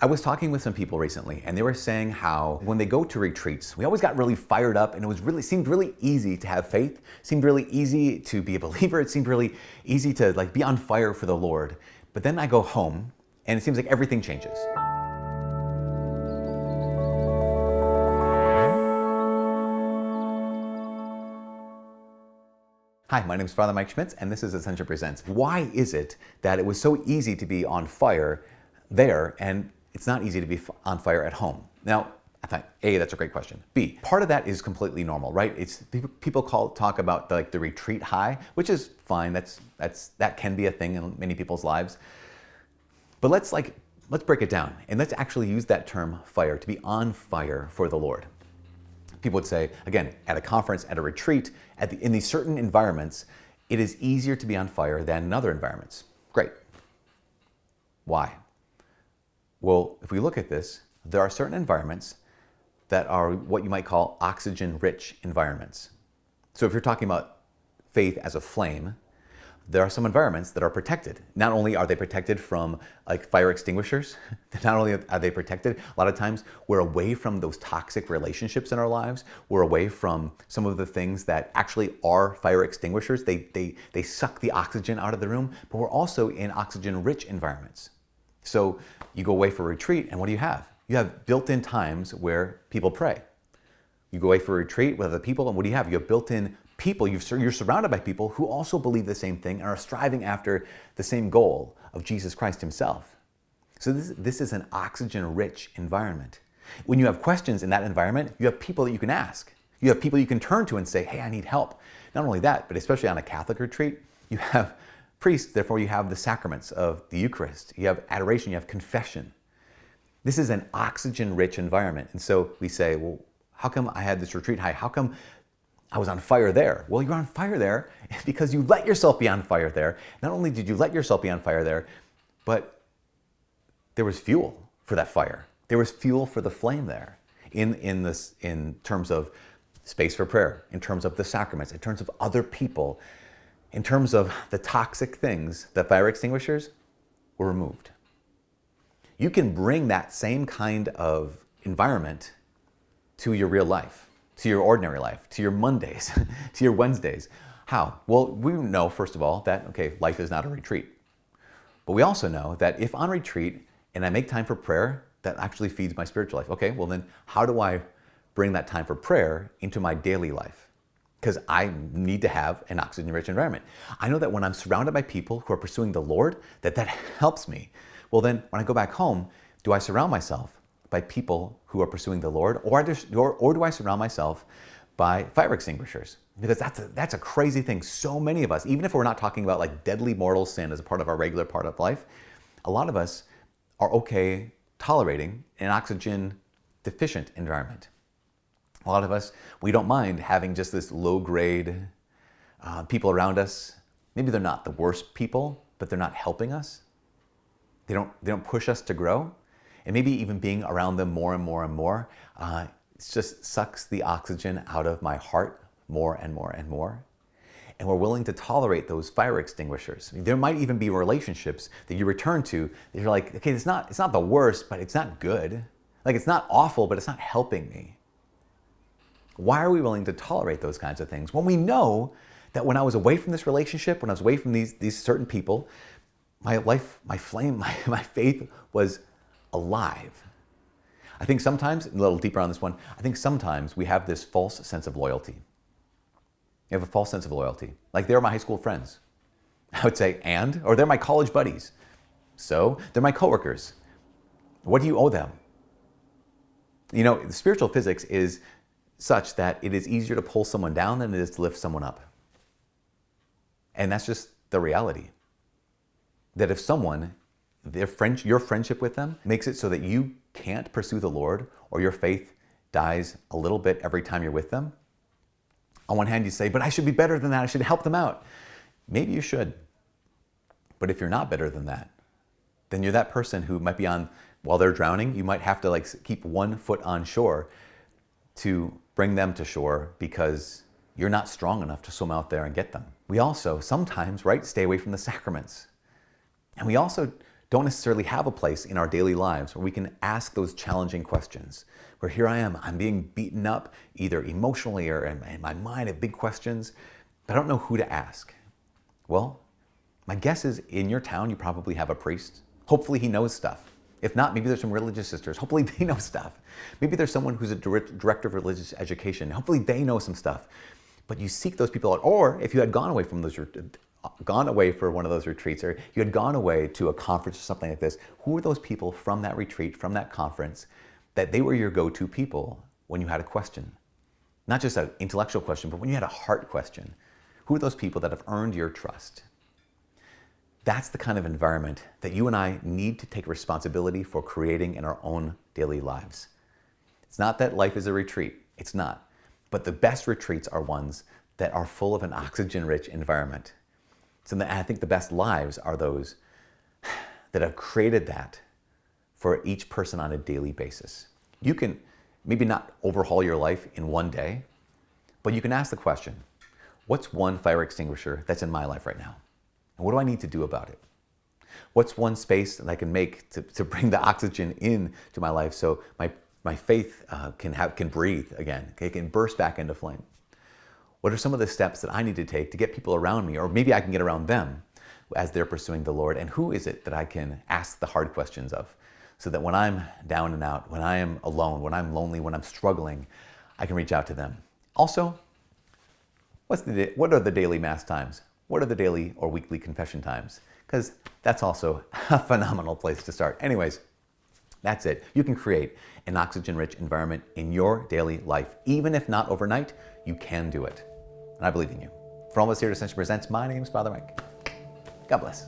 I was talking with some people recently, and they were saying how when they go to retreats, we always got really fired up, and seemed really easy to have faith, seemed really easy to be a believer, it seemed really easy to be on fire for the Lord. But then I go home, and it seems like everything changes. Hi, my name is Father Mike Schmitz, and this is Ascension Presents. Why is it that it was so easy to be on fire there, and it's not easy to be on fire at home? Now, I thought, A, that's a great question. B, part of that is completely normal, right? It's people talk about the retreat high, which is fine. That can be a thing in many people's lives. But let's break it down, and let's actually use that term fire, to be on fire for the Lord. People would say, again, at a conference, at a retreat, in these certain environments, it is easier to be on fire than in other environments. Great. Why? Well, if we look at this, there are certain environments that are what you might call oxygen-rich environments. So if you're talking about faith as a flame, there are some environments that are protected. Not only are they protected from fire extinguishers, not only are they protected, a lot of times we're away from those toxic relationships in our lives. We're away from some of the things that actually are fire extinguishers. They suck the oxygen out of the room, but we're also in oxygen-rich environments. So you go away for a retreat, and what do you have? You have built-in times where people pray. You go away for a retreat with other people, and what do you have? You have built-in people, you're surrounded by people who also believe the same thing and are striving after the same goal of Jesus Christ himself. So this is an oxygen-rich environment. When you have questions in that environment, you have people that you can ask. You have people you can turn to and say, hey, I need help. Not only that, but especially on a Catholic retreat, you have priests, therefore you have the sacraments of the Eucharist. You have adoration, you have confession. This is an oxygen-rich environment. And so we say, well, how come I had this retreat high? How come I was on fire there? Well, you're on fire there because you let yourself be on fire there. Not only did you let yourself be on fire there, but there was fuel for that fire. There was fuel for the flame there in terms of space for prayer, in terms of the sacraments, in terms of other people, in terms of the toxic things. The fire extinguishers were removed. You can bring that same kind of environment to your real life, to your ordinary life, to your Mondays, to your Wednesdays. How? Well, we know, first of all, that, okay, life is not a retreat. But we also know that if on retreat and I make time for prayer, that actually feeds my spiritual life. Okay, well then, how do I bring that time for prayer into my daily life? Because I need to have an oxygen-rich environment. I know that when I'm surrounded by people who are pursuing the Lord, that helps me. Well then, when I go back home, do I surround myself by people who are pursuing the Lord, or do I surround myself by fire extinguishers? Because that's a crazy thing. So many of us, even if we're not talking about deadly mortal sin as a part of our regular part of life, a lot of us are okay tolerating an oxygen deficient environment. A lot of us, we don't mind having just this low grade people around us. Maybe they're not the worst people, but they're not helping us. They don't push us to grow. And maybe even being around them more and more and more, it just sucks the oxygen out of my heart more and more and more. And we're willing to tolerate those fire extinguishers. I mean, there might even be relationships that you return to that you're like, okay, it's not the worst, but it's not good. It's not awful, but it's not helping me. Why are we willing to tolerate those kinds of things when we know that when I was away from this relationship, when I was away from these certain people, my life, my flame, my faith was alive? I think sometimes, a little deeper on this one, I think sometimes we have this false sense of loyalty. You have a false sense of loyalty. They're my high school friends. I would say, or they're my college buddies. So they're my coworkers. What do you owe them? The spiritual physics is such that it is easier to pull someone down than it is to lift someone up. And that's just the reality. That if someone, your friendship with them makes it so that you can't pursue the Lord, or your faith dies a little bit every time you're with them, on one hand you say, but I should be better than that, I should help them out. Maybe you should. But if you're not better than that, then you're that person who might be while they're drowning, you might have to keep one foot on shore to bring them to shore because you're not strong enough to swim out there and get them. We also sometimes, stay away from the sacraments. And we also don't necessarily have a place in our daily lives where we can ask those challenging questions. Where here I am, I'm being beaten up either emotionally or in my mind at big questions, but I don't know who to ask. Well, my guess is in your town, you probably have a priest. Hopefully he knows stuff. If not, maybe there's some religious sisters. Hopefully they know stuff. Maybe there's someone who's a director of religious education. Hopefully they know some stuff. But you seek those people out. Or if you had gone away for one of those retreats, or you had gone away to a conference or something like this, who are those people from that retreat, from that conference, that they were your go-to people when you had a question? Not just an intellectual question, but when you had a heart question. Who are those people that have earned your trust? That's the kind of environment that you and I need to take responsibility for creating in our own daily lives. It's not that life is a retreat. It's not. But the best retreats are ones that are full of an oxygen-rich environment. So I think the best lives are those that have created that for each person on a daily basis. You can maybe not overhaul your life in one day, but you can ask the question, what's one fire extinguisher that's in my life right now? And what do I need to do about it? What's one space that I can make to bring the oxygen into my life so my faith can breathe again, it can burst back into flame? What are some of the steps that I need to take to get people around me, or maybe I can get around them as they're pursuing the Lord? And who is it that I can ask the hard questions of, so that when I'm down and out, when I am alone, when I'm lonely, when I'm struggling, I can reach out to them? Also, what are the daily mass times? What are the daily or weekly confession times? Because that's also a phenomenal place to start. Anyways, that's it. You can create an oxygen-rich environment in your daily life. Even if not overnight, you can do it. And I believe in you. For all of us here at Ascension Presents, my name is Father Mike. God bless.